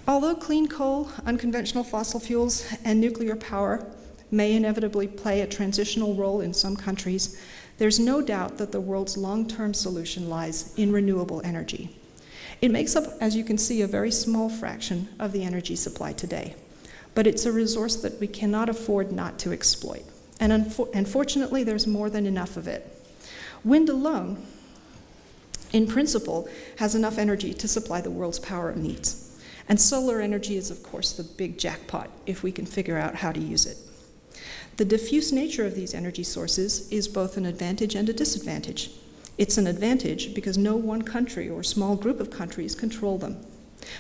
Although clean coal, unconventional fossil fuels, and nuclear power may inevitably play a transitional role in some countries, there's no doubt that the world's long-term solution lies in renewable energy. It makes up, as you can see, a very small fraction of the energy supply today, but it's a resource that we cannot afford not to exploit. And unfortunately, there's more than enough of it. Wind alone, in principle, has enough energy to supply the world's power needs. And solar energy is, of course, the big jackpot if we can figure out how to use it. The diffuse nature of these energy sources is both an advantage and a disadvantage. It's an advantage because no one country or small group of countries control them,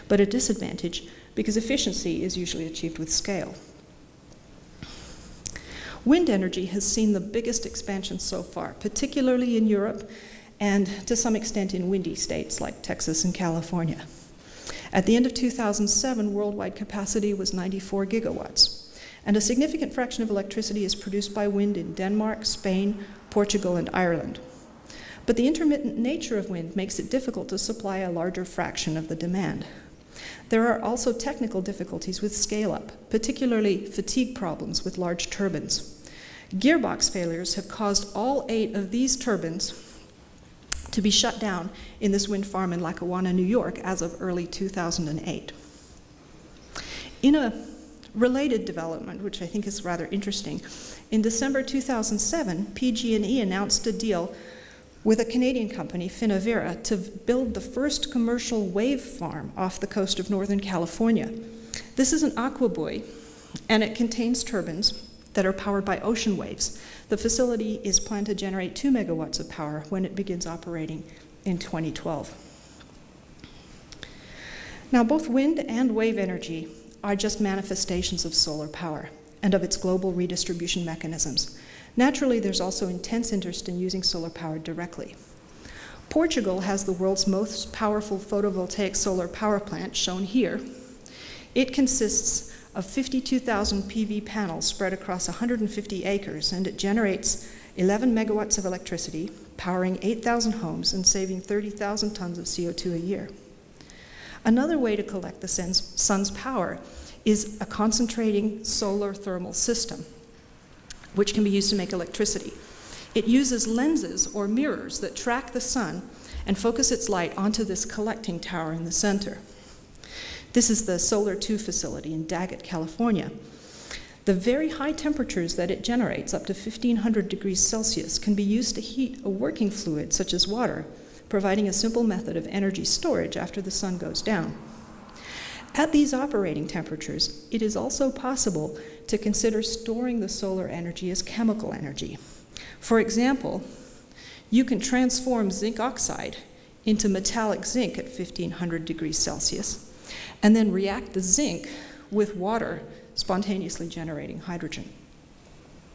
but a disadvantage because efficiency is usually achieved with scale. Wind energy has seen the biggest expansion so far, particularly in Europe and to some extent in windy states like Texas and California. At the end of 2007, worldwide capacity was 94 gigawatts, and a significant fraction of electricity is produced by wind in Denmark, Spain, Portugal, and Ireland. But the intermittent nature of wind makes it difficult to supply a larger fraction of the demand. There are also technical difficulties with scale-up, particularly fatigue problems with large turbines. Gearbox failures have caused all 8 of these turbines to be shut down in this wind farm in Lackawanna, New York, as of early 2008. In a related development, which I think is rather interesting, in December 2007, PG&E announced a deal with a Canadian company, Finnavera, to build the first commercial wave farm off the coast of Northern California. This is an aquabuoy, and it contains turbines that are powered by ocean waves. The facility is planned to generate 2 megawatts of power when it begins operating in 2012. Now, both wind and wave energy are just manifestations of solar power and of its global redistribution mechanisms. Naturally, there's also intense interest in using solar power directly. Portugal has the world's most powerful photovoltaic solar power plant, shown here. It consists of 52,000 PV panels spread across 150 acres, and it generates 11 megawatts of electricity, powering 8,000 homes and saving 30,000 tons of CO2 a year. Another way to collect the sun's power is a concentrating solar thermal system, which can be used to make electricity. It uses lenses or mirrors that track the sun and focus its light onto this collecting tower in the center. This is the Solar 2 facility in Daggett, California. The very high temperatures that it generates, up to 1,500 degrees Celsius, can be used to heat a working fluid such as water, providing a simple method of energy storage after the sun goes down. At these operating temperatures, it is also possible to consider storing the solar energy as chemical energy. For example, you can transform zinc oxide into metallic zinc at 1,500 degrees Celsius, and then react the zinc with water, spontaneously generating hydrogen.